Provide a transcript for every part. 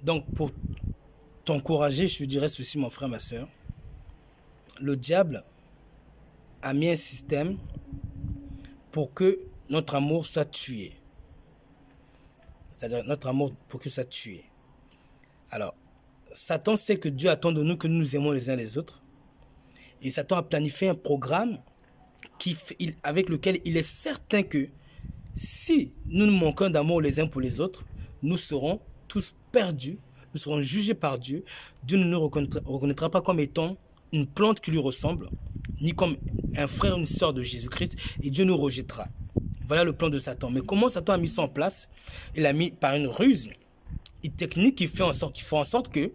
Donc, pour t'encourager, je dirais ceci, mon frère, ma soeur. Le diable a mis un système pour que notre amour soit tué. C'est-à-dire notre amour pour que soit tué. Alors, Satan sait que Dieu attend de nous que nous nous aimons les uns les autres. Et Satan a planifié un programme avec lequel il est certain que si nous nous manquons d'amour les uns pour les autres, nous serons tous perdus, nous serons jugés par Dieu. Dieu ne nous reconnaîtra pas comme étant une plante qui lui ressemble, ni comme un frère ou une sœur de Jésus-Christ, et Dieu nous rejettera. Voilà le plan de Satan. Mais comment Satan a mis ça en place? Il a mis par une ruse, une technique qui fait en sorte que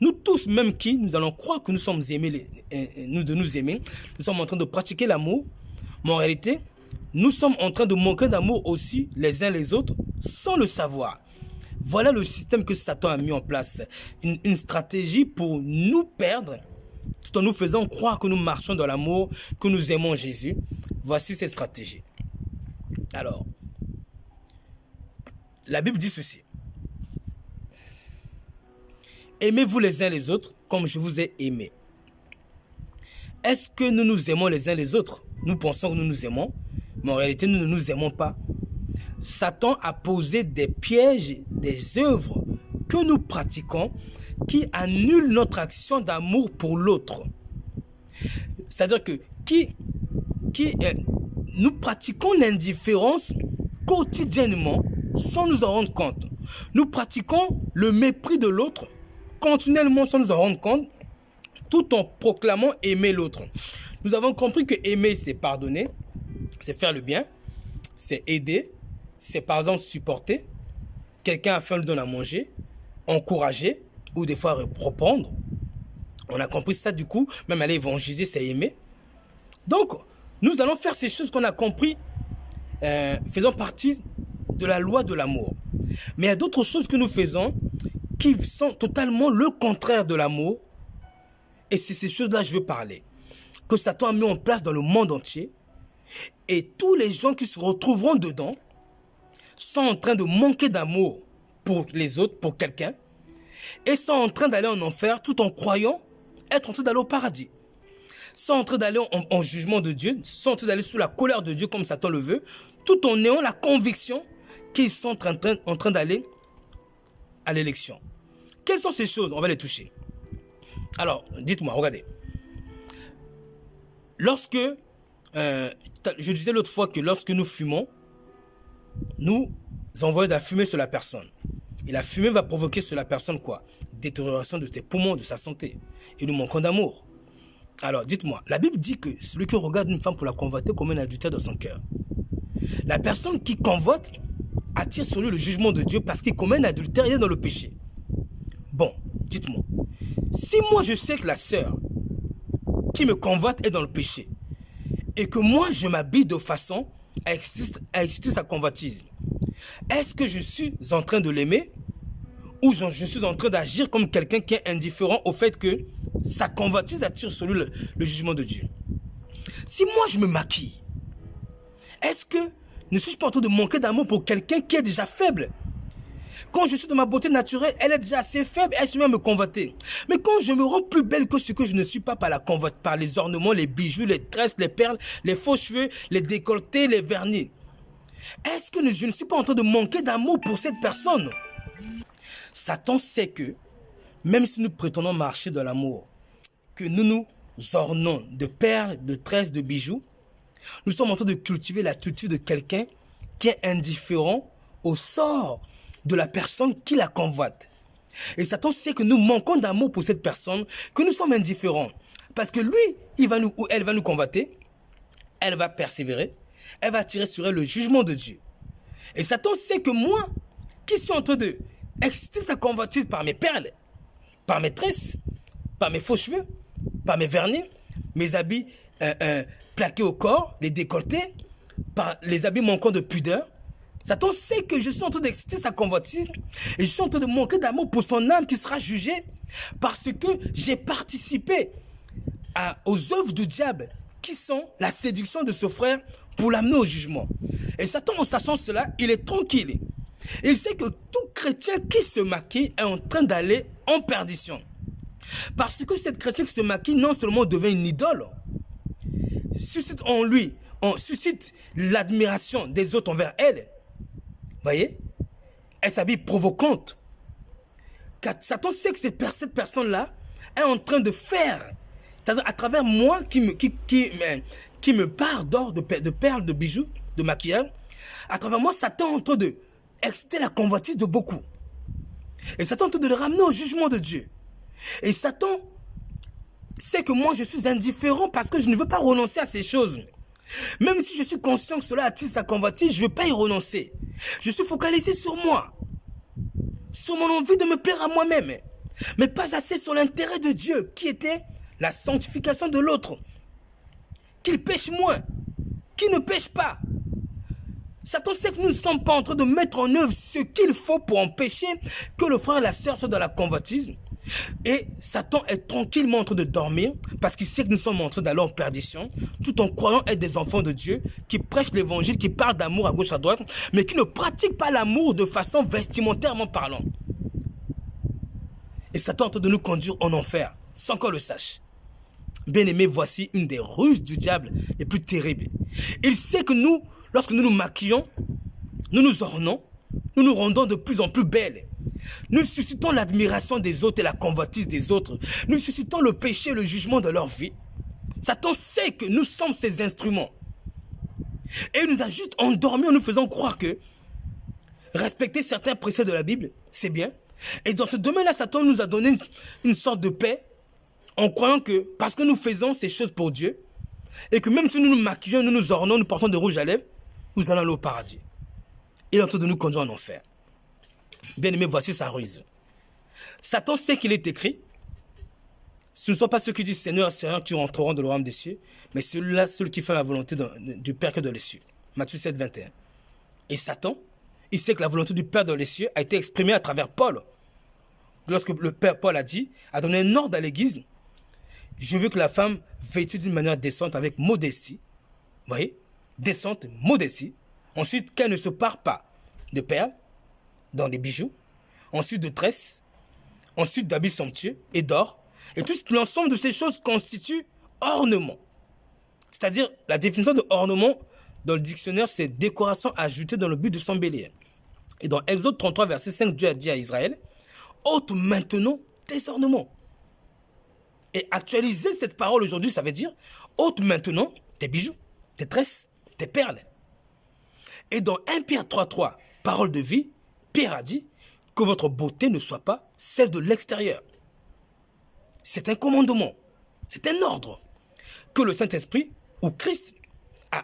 nous tous, même qui nous allons croire que nous sommes aimés, de nous aimer, nous sommes en train de pratiquer l'amour, mais en réalité, nous sommes en train de manquer d'amour aussi les uns les autres sans le savoir. Voilà le système que Satan a mis en place. Une stratégie pour nous perdre tout en nous faisant croire que nous marchons dans l'amour, que nous aimons Jésus. Voici cette stratégie. Alors, la Bible dit ceci. Aimez-vous les uns les autres comme je vous ai aimé. Est-ce que nous nous aimons les uns les autres? Nous pensons que nous nous aimons, mais en réalité, nous ne nous aimons pas. Satan a posé des pièges, des œuvres que nous pratiquons qui annulent notre action d'amour pour l'autre. C'est-à-dire que nous pratiquons l'indifférence quotidiennement sans nous en rendre compte. Nous pratiquons le mépris de l'autre continuellement sans nous en rendre compte, tout en proclamant aimer l'autre. Nous avons compris que aimer, c'est pardonner, c'est faire le bien, c'est aider, c'est par exemple supporter. Quelqu'un a faim, lui donne à manger, encourager ou des fois reprendre. On a compris ça du coup, même aller évangéliser, c'est aimer. Donc, nous allons faire ces choses qu'on a compris faisant partie de la loi de l'amour. Mais il y a d'autres choses que nous faisons qui sont totalement le contraire de l'amour. Et c'est ces choses-là que je veux parler. Que Satan a mis en place dans le monde entier. Et tous les gens qui se retrouveront dedans sont en train de manquer d'amour pour les autres, pour quelqu'un. Et sont en train d'aller en enfer tout en croyant être en train d'aller au paradis. Sont en train d'aller en jugement de Dieu. Sont en train d'aller sous la colère de Dieu comme Satan le veut. Tout en ayant la conviction qu'ils sont en train d'aller à l'élection. Quelles sont ces choses? On va les toucher. Alors, dites-moi, regardez. Lorsque, je disais l'autre fois que lorsque nous fumons, nous envoyons de la fumée sur la personne. Et la fumée va provoquer sur la personne quoi? Détérioration de ses poumons, de sa santé. Et nous manquons d'amour. Alors, dites-moi, la Bible dit que celui qui regarde une femme pour la convoiter commet un adultère dans son cœur. La personne qui convoite attire sur lui le jugement de Dieu parce qu'il commet un adultère, il est dans le péché. Bon, dites-moi, si moi je sais que la sœur qui me convoite est dans le péché et que moi je m'habille de façon à exciter sa convoitise, est-ce que je suis en train de l'aimer ou je suis en train d'agir comme quelqu'un qui est indifférent au fait que sa convoitise attire sur lui le jugement de Dieu? Si moi je me maquille, est-ce que ne suis-je pas en train de manquer d'amour pour quelqu'un qui est déjà faible? Quand je suis dans ma beauté naturelle, elle est déjà assez faible, elle se met à me convoiter. Mais quand je me rends plus belle que ce que je ne suis pas par la convoite, par les ornements, les bijoux, les tresses, les perles, les faux cheveux, les décolletés, les vernis, est-ce que je ne suis pas en train de manquer d'amour pour cette personne? Satan sait que, même si nous prétendons marcher dans l'amour, que nous nous ornons de perles, de tresses, de bijoux, nous sommes en train de cultiver l'attitude de quelqu'un qui est indifférent au sort de la personne qui la convoite. Et Satan sait que nous manquons d'amour pour cette personne, que nous sommes indifférents. Parce que lui, elle va nous convoiter, elle va persévérer, elle va attirer sur elle le jugement de Dieu. Et Satan sait que moi, qui suis en train de exciter sa convoitise par mes perles, par mes tresses, par mes faux cheveux, par mes vernis, mes habits plaqués au corps, les décolletés, par les habits manquant de pudeur, Satan sait que je suis en train d'exciter sa convoitise et je suis en train de manquer d'amour pour son âme qui sera jugée parce que j'ai participé aux œuvres du diable qui sont la séduction de ce frère pour l'amener au jugement. Et Satan, en sachant cela, il est tranquille. Il sait que tout chrétien qui se maquille est en train d'aller en perdition. Parce que cette chrétienne qui se maquille non seulement devient une idole, suscite en lui, on suscite l'admiration des autres envers elle. Voyez? Elle s'habille provocante. Car Satan sait que cette personne-là est en train de faire, c'est-à-dire à travers moi qui me pare d'or, de perles, de bijoux, de maquillage, à travers moi, Satan est en train de exciter la convoitise de beaucoup. Et Satan est en train de le ramener au jugement de Dieu. Et Satan sait que moi je suis indifférent parce que je ne veux pas renoncer à ces choses. Même si je suis conscient que cela attire sa convoitise, je ne veux pas y renoncer. Je suis focalisé sur moi, sur mon envie de me plaire à moi-même, mais pas assez sur l'intérêt de Dieu, qui était la sanctification de l'autre. Qu'il pêche moins, qu'il ne pêche pas. Satan sait que nous ne sommes pas en train de mettre en œuvre ce qu'il faut pour empêcher que le frère et la sœur soient dans la convoitise. Et Satan est tranquillement en train de dormir parce qu'il sait que nous sommes en train d'aller en perdition, tout en croyant être des enfants de Dieu qui prêchent l'évangile, qui parlent d'amour à gauche à droite, mais qui ne pratiquent pas l'amour de façon vestimentairement parlant. Et Satan est en train de nous conduire en enfer sans qu'on le sache. Bien-aimés, voici une des ruses du diable les plus terribles. Il sait que nous, lorsque nous nous maquillons, nous nous ornons, nous nous rendons de plus en plus belles. Nous suscitons l'admiration des autres et la convoitise des autres. Nous suscitons le péché et le jugement de leur vie. Satan sait que nous sommes ses instruments. Et il nous a juste endormis en nous faisant croire que respecter certains préceptes de la Bible, c'est bien. Et dans ce domaine-là, Satan nous a donné une sorte de paix en croyant que parce que nous faisons ces choses pour Dieu et que même si nous nous maquillons, nous nous ornons, nous portons de rouge à lèvres, nous allons aller au paradis. Il est en train de nous conduire en enfer. Bien-aimés, voici sa ruse. Satan sait qu'il est écrit, ce ne sont pas ceux qui disent Seigneur, Seigneur qui rentreront dans le royaume des cieux, mais ceux-là, ceux qui font la volonté du Père qui est dans les cieux. Matthieu 7, 21. Et Satan, il sait que la volonté du Père dans les cieux a été exprimée à travers Paul. Lorsque le Père Paul a donné un ordre à l'église, je veux que la femme vêtue d'une manière décente avec modestie, vous voyez, décente, modestie, ensuite qu'elle ne se pare pas de perles, dans les bijoux, ensuite de tresses, ensuite d'habits somptueux et d'or. Et tout l'ensemble de ces choses constitue ornement. C'est-à-dire, la définition de ornement dans le dictionnaire, c'est décoration ajoutée dans le but de s'embellir. Et dans Exode 33, verset 5, Dieu a dit à Israël, ôte maintenant tes ornements. Et actualiser cette parole aujourd'hui, ça veut dire, ôte maintenant tes bijoux, tes tresses, tes perles. Et dans 1 Pierre 3, parole de vie, Pierre a dit que votre beauté ne soit pas celle de l'extérieur. C'est un commandement, c'est un ordre que le Saint-Esprit ou Christ a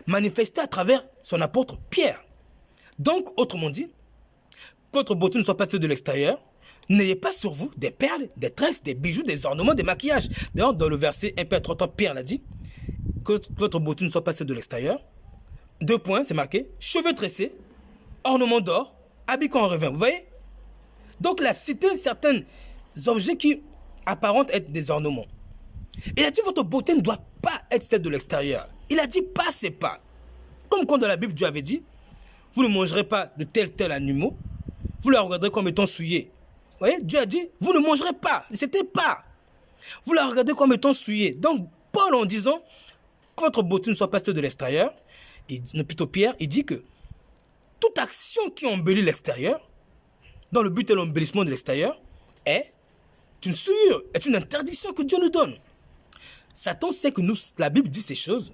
manifesté à travers son apôtre Pierre. Donc, autrement dit, que votre beauté ne soit pas celle de l'extérieur, n'ayez pas sur vous des perles, des tresses, des bijoux, des ornements, des maquillages. D'ailleurs, dans le verset 1 Pierre 3, Pierre l'a dit, que votre beauté ne soit pas celle de l'extérieur. 2 points, c'est marqué, cheveux tressés, ornements d'or, habits en revin. Vous voyez? Donc, il a cité certains objets qui apparentent être des ornements. Il a dit votre beauté ne doit pas être celle de l'extérieur. Il a dit pas, c'est pas. Comme quand dans la Bible, Dieu avait dit, vous ne mangerez pas de tel animal, vous la regarderez comme étant souillée. Vous voyez? Dieu a dit, vous ne mangerez pas. C'était pas. Vous la regardez comme étant souillée. Donc, Paul, en disant que votre beauté ne soit pas celle de l'extérieur, plutôt Pierre, il dit que toute action qui embellit l'extérieur, dans le but de l'embellissement de l'extérieur, est une souillure, est une interdiction que Dieu nous donne. Satan sait que nous, la Bible dit ces choses,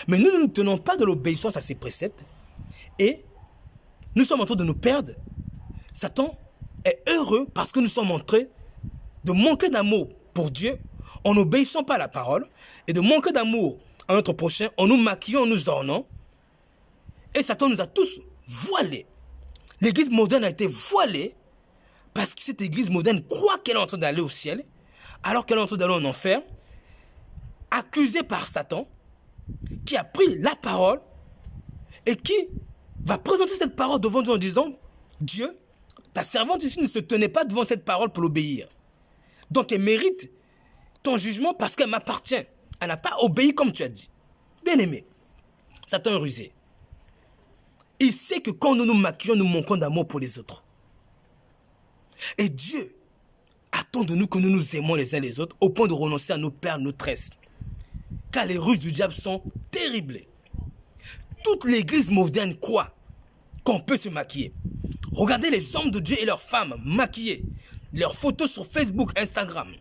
mais nous ne tenons pas de l'obéissance à ses préceptes et nous sommes en train de nous perdre. Satan est heureux parce que nous sommes en train de manquer d'amour pour Dieu en n'obéissant pas à la parole et de manquer d'amour à notre prochain en nous maquillant, en nous ornant. Et Satan nous a tous voilés. L'église moderne a été voilée parce que cette église moderne croit qu'elle est en train d'aller au ciel alors qu'elle est en train d'aller en enfer, accusée par Satan qui a pris la parole et qui va présenter cette parole devant Dieu en disant Dieu, ta servante ici ne se tenait pas devant cette parole pour l'obéir. Donc elle mérite ton jugement parce qu'elle m'appartient. Elle n'a pas obéi comme tu as dit. Bien aimé, Satan est rusé. Il sait que quand nous nous maquillons, nous manquons d'amour pour les autres. Et Dieu attend de nous que nous nous aimons les uns les autres au point de renoncer à nos pères, nos tresses. Car les ruses du diable sont terribles. Toute l'église moderne croit qu'on peut se maquiller. Regardez les hommes de Dieu et leurs femmes maquillées. Leurs photos sur Facebook, Instagram.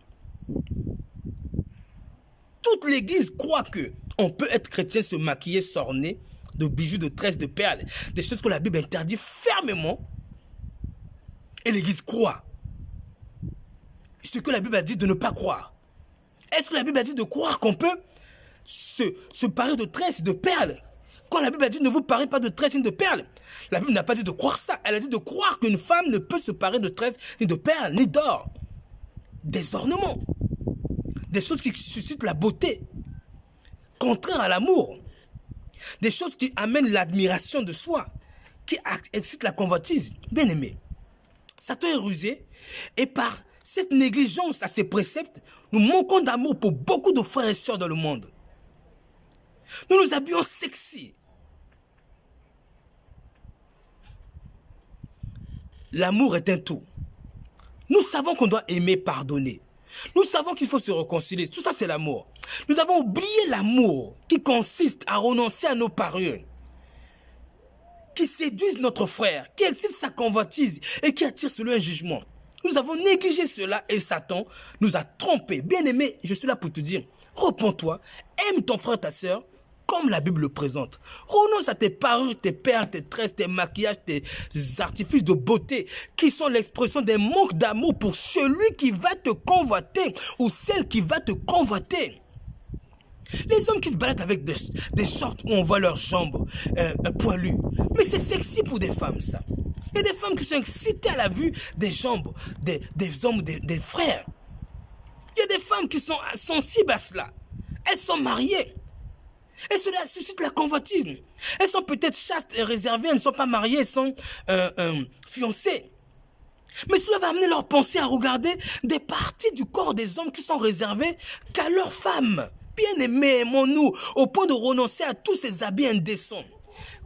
Toute l'église croit qu'on peut être chrétien, se maquiller, s'orner de bijoux, de tresses, de perles. Des choses que la Bible interdit fermement. Et l'église croit ce que la Bible a dit de ne pas croire. Est-ce que la Bible a dit de croire qu'on peut se parer de tresses, de perles? Quand la Bible a dit ne vous parez pas de tresses ni de perles, la Bible n'a pas dit de croire ça. Elle a dit de croire qu'une femme ne peut se parer de tresses, ni de perles, ni d'or. Des ornements. Des choses qui suscitent la beauté. Contraire à l'amour. Des choses qui amènent l'admiration de soi. Qui excitent la convoitise. Bien aimé. Satan est rusé. Et par cette négligence à ses préceptes, nous manquons d'amour pour beaucoup de frères et sœurs dans le monde. Nous nous habillons sexy. L'amour est un tout. Nous savons qu'on doit aimer, pardonner. Nous savons qu'il faut se réconcilier. Tout ça, c'est l'amour. Nous avons oublié l'amour qui consiste à renoncer à nos parures, qui séduisent notre frère, qui excite sa convoitise et qui attire sur lui un jugement. Nous avons négligé cela et Satan nous a trompés. Bien-aimé, je suis là pour te dire, repens-toi, aime ton frère, ta soeur, comme la Bible le présente. Renonce à tes parures, tes perles, tes tresses, tes maquillages, tes artifices de beauté qui sont l'expression d'un manque d'amour pour celui qui va te convoiter ou celle qui va te convoiter. Les hommes qui se baladent avec des shorts où on voit leurs jambes poilues. Mais c'est sexy pour des femmes, ça. Il y a des femmes qui sont excitées à la vue des jambes des hommes, des frères. Il y a des femmes qui sont sensibles à cela. Elles sont mariées. Et cela suscite la convoitise. Elles sont peut-être chastes et réservées, elles ne sont pas mariées, elles sont fiancées. Mais cela va amener leur pensée à regarder des parties du corps des hommes qui sont réservées qu'à leurs femmes. Bien aimés, aimons-nous au point de renoncer à tous ces habits indécents.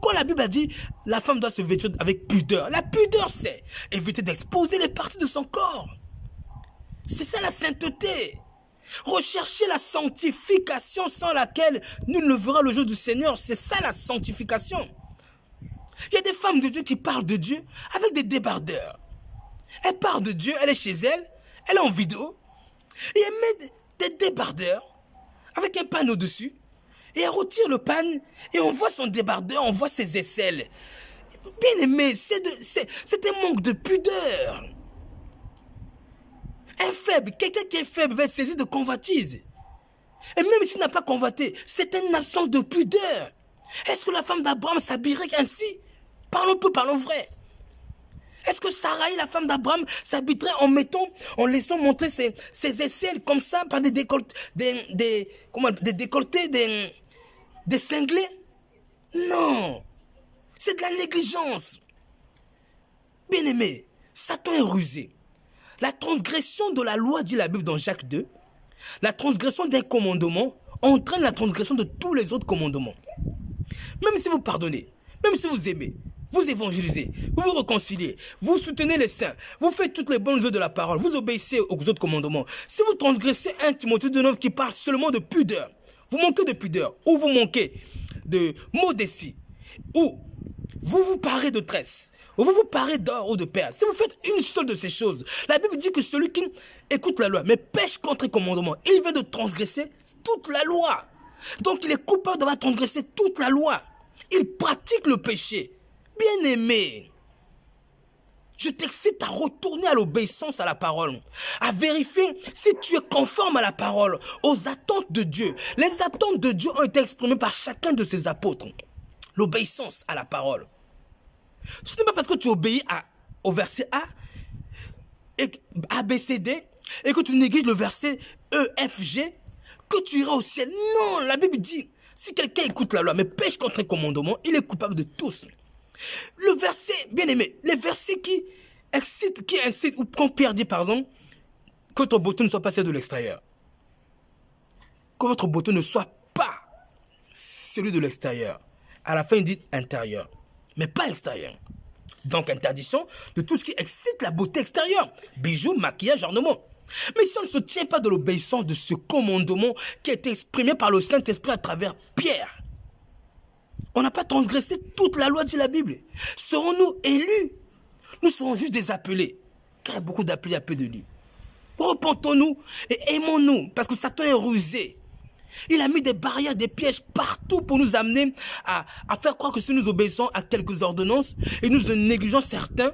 Quand la Bible a dit la femme doit se vêtir avec pudeur, la pudeur c'est éviter d'exposer les parties de son corps. C'est ça la sainteté. Rechercher la sanctification sans laquelle nul ne verra le jour du Seigneur. C'est ça la sanctification. Il y a des femmes de Dieu qui parlent de Dieu avec des débardeurs. Elle parle de Dieu, elle est chez elle, elle est en vidéo. Et elle met des débardeurs avec un panneau dessus. Et elle retire le pan et on voit son débardeur, on voit ses aisselles. Bien aimé, c'est un manque de pudeur. Un faible, quelqu'un qui est faible va être saisi de convoitise. Et même s'il n'a pas convoité, c'est une absence de pudeur. Est-ce que la femme d'Abraham s'habillerait ainsi? Parlons peu, parlons vrai. Est-ce que Sarai, la femme d'Abraham, s'habillerait en laissant montrer ses aisselles comme ça par des décolletés, des cinglés? Non, c'est de la négligence. Bien aimé, Satan est rusé. La transgression de la loi, dit la Bible dans Jacques 2, la transgression d'un commandement entraîne la transgression de tous les autres commandements. Même si vous pardonnez, même si vous aimez, vous évangélisez, vous vous réconciliez, vous soutenez les saints, vous faites toutes les bonnes œuvres de la parole, vous obéissez aux autres commandements. Si vous transgressez 1 Timothée 2,9 qui parle seulement de pudeur, vous manquez de pudeur, ou vous manquez de modestie, ou vous vous parez de tresse, ou vous vous parez d'or ou de perles. Si vous faites une seule de ces choses, la Bible dit que celui qui écoute la loi, mais pêche contre les commandements, il vient de transgresser toute la loi. Donc il est coupable d'avoir transgressé toute la loi. Il pratique le péché. Bien aimé, je t'excite à retourner à l'obéissance à la parole, à vérifier si tu es conforme à la parole, aux attentes de Dieu. Les attentes de Dieu ont été exprimées par chacun de ses apôtres. L'obéissance à la parole. Ce n'est pas parce que tu obéis au verset A, A, B, C, D, et que tu négliges le verset E, F, G, que tu iras au ciel. Non, la Bible dit, si quelqu'un écoute la loi, mais pêche contre un commandement, il est coupable de tous. Le verset, bien aimé, les versets qui incitent, ou quand Pierre dit par exemple, que votre beauté ne soit pas celle de l'extérieur. Que votre beauté ne soit pas celui de l'extérieur. À la fin, il dit intérieur. mais pas extérieure. Donc, interdiction de tout ce qui excite la beauté extérieure. Bijoux, maquillage, ornements. Mais si on ne se tient pas de l'obéissance de ce commandement qui a été exprimé par le Saint-Esprit à travers Pierre, on n'a pas transgressé toute la loi, dit la Bible. Serons-nous élus? Nous serons juste des appelés. Car il y a beaucoup d'appelés à peu de lui. Repentons-nous et aimons-nous, parce que Satan est rusé. Il a mis des barrières, des pièges partout pour nous amener à faire croire que si nous obéissons à quelques ordonnances et nous en négligeons certains,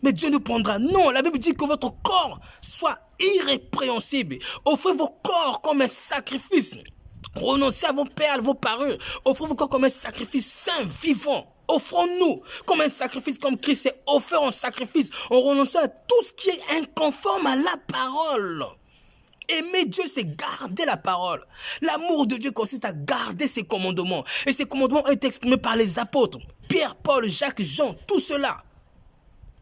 mais Dieu nous prendra. Non, la Bible dit que votre corps soit irrépréhensible. Offrez vos corps comme un sacrifice. Renoncez à vos perles, vos parures. Offrez vos corps comme un sacrifice saint, vivant. Offrons-nous comme un sacrifice, comme Christ s'est offert en sacrifice, en renonçant à tout ce qui est inconforme à la parole. Aimer Dieu, c'est garder la parole. L'amour de Dieu consiste à garder ses commandements. Et ces commandements ont été exprimés par les apôtres. Pierre, Paul, Jacques, Jean, tout cela.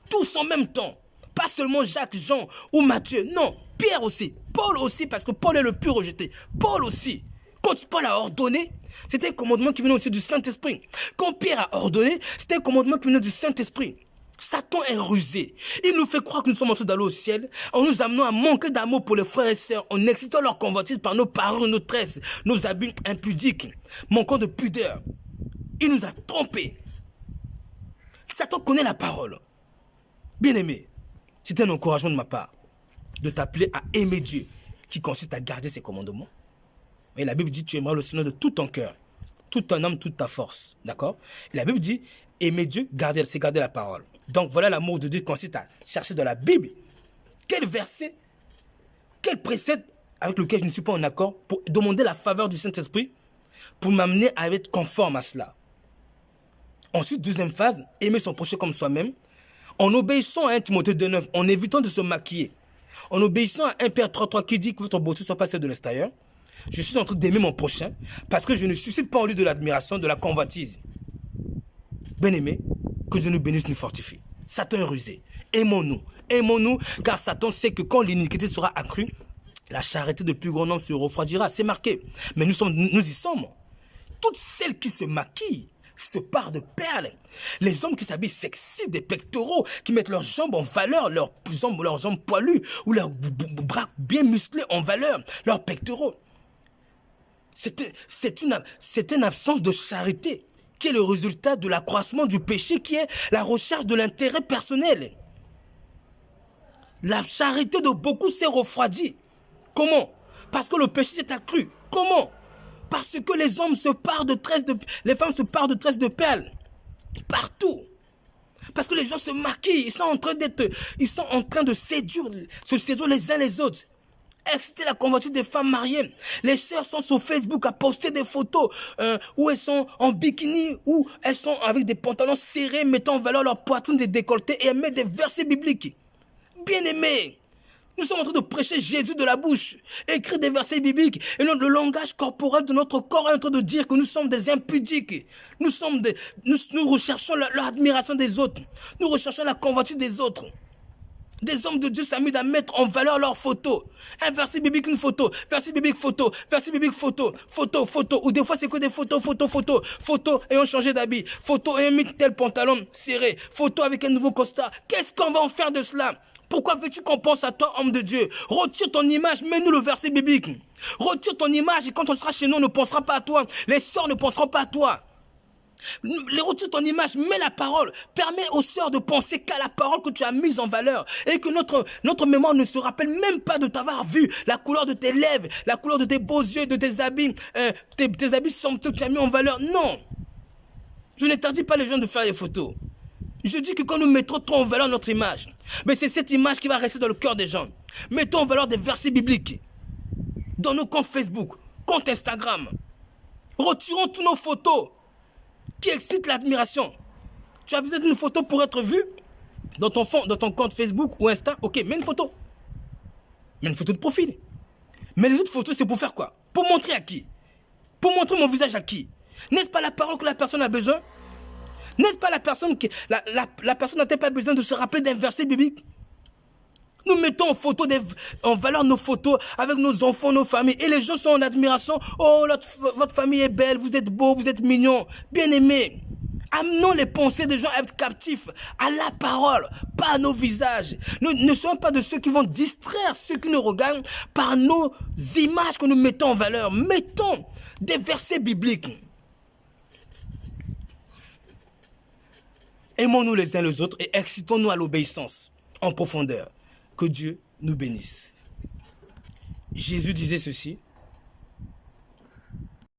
Tous en même temps. Pas seulement Jacques, Jean ou Matthieu. Non, Pierre aussi. Paul aussi, parce que Paul est le plus rejeté. Paul aussi. Quand Paul a ordonné, c'était un commandement qui venait aussi du Saint-Esprit. Quand Pierre a ordonné, c'était un commandement qui venait du Saint-Esprit. Satan est rusé. Il nous fait croire que nous sommes en train d'aller au ciel en nous amenant à manquer d'amour pour les frères et sœurs, en excitant leur convoitise par nos parures, nos tresses, nos habits impudiques, manquant de pudeur. Il nous a trompés. Satan connaît la parole. Bien-aimé, c'est un encouragement de ma part de t'appeler à aimer Dieu, qui consiste à garder ses commandements. Et la Bible dit, tu aimeras le Seigneur de tout ton cœur, toute ton âme, toute ta force. D'accord? Et la Bible dit, aimer Dieu, c'est garder la parole. Donc voilà, l'amour de Dieu consiste à chercher dans la Bible quel verset, quel précepte avec lequel je ne suis pas en accord pour demander la faveur du Saint-Esprit pour m'amener à être conforme à cela. Ensuite, deuxième phase, aimer son prochain comme soi-même, en obéissant à 1 Timothée 2,9, en évitant de se maquiller, en obéissant à 1 Pierre 3,3 qui dit que votre beauté ne soit pas celle de l'extérieur. Je suis en train d'aimer mon prochain parce que je ne suscite pas en lui de l'admiration, de la convoitise. Bien-aimé, que Dieu nous bénisse, nous fortifie. Satan est rusé. Aimons-nous. Aimons-nous, car Satan sait que quand l'iniquité sera accrue, la charité de plus grand nombre se refroidira. C'est marqué. Mais nous y sommes. Toutes celles qui se maquillent se parent de perles. Les hommes qui s'habillent sexy, des pectoraux, qui mettent leurs jambes en valeur, leurs jambes poilues, ou leurs bras bien musclés en valeur, leurs pectoraux. C'est une absence de charité qui est le résultat de l'accroissement du péché, qui est la recherche de l'intérêt personnel. La charité de beaucoup s'est refroidie. Comment? Parce que le péché s'est accru. Comment? Parce que les hommes se parent de tresses les femmes se parent de tresses de perles. Partout. Parce que les gens se maquillent. Ils sont en train de se séduire les uns les autres. Exciter la convoitise des femmes mariées. Les sœurs sont sur Facebook à poster des photos où elles sont en bikini, où elles sont avec des pantalons serrés, mettant en valeur leur poitrine des décolletés et elles mettent des versets bibliques. Bien-aimés, nous sommes en train de prêcher Jésus de la bouche, écrire des versets bibliques, et le langage corporel de notre corps est en train de dire que nous sommes des impudiques. Nous recherchons leur admiration des autres. Nous recherchons la convoitise des autres. Des hommes de Dieu s'amusent à mettre en valeur leurs photos. Un verset biblique, une photo. Verset biblique, photo. Verset biblique, photo. Photo, photo. Ou des fois, c'est que des photos, photos, photos. Photos ayant changé d'habit. Photos ayant mis tel pantalon serré. Photo avec un nouveau costard. Qu'est-ce qu'on va en faire de cela? Pourquoi veux-tu qu'on pense à toi, homme de Dieu? Retire ton image, mets-nous le verset biblique. Retire ton image et quand on sera chez nous, on ne pensera pas à toi. Les sœurs ne penseront pas à toi. Retire ton image, mets la parole. Permets aux sœurs de penser qu'à la parole que tu as mise en valeur. Et que notre mémoire ne se rappelle même pas de t'avoir vu. La couleur de tes lèvres, la couleur de tes beaux yeux, de tes habits. Tes habits somptueux que tu as mis en valeur. Non. Je n'interdis pas les gens de faire des photos. Je dis que quand nous mettons trop en valeur notre image, mais c'est cette image qui va rester dans le cœur des gens. Mettons en valeur des versets bibliques. Dans nos comptes Facebook, comptes Instagram. Retirons toutes nos photos qui excitent l'admiration. Tu as besoin d'une photo pour être vu dans ton compte Facebook ou Insta. Ok, mets une photo. Mets une photo de profil. Mais les autres photos, c'est pour faire quoi? Pour montrer à qui? Pour montrer mon visage à qui? N'est-ce pas la parole que la personne a besoin? N'est-ce pas la personne la personne n'a-t-elle pas besoin de se rappeler d'un verset biblique? Nous mettons en valeur nos photos avec nos enfants, nos familles. Et les gens sont en admiration. Oh, votre famille est belle, vous êtes beau, vous êtes mignon. Bien-aimé, Amenons les pensées des gens à être captifs à la parole, pas à nos visages. Nous ne soyons pas de ceux qui vont distraire ceux qui nous regardent par nos images que nous mettons en valeur. Mettons des versets bibliques. Aimons-nous les uns les autres et excitons-nous à l'obéissance en profondeur. Que Dieu nous bénisse. Jésus disait ceci.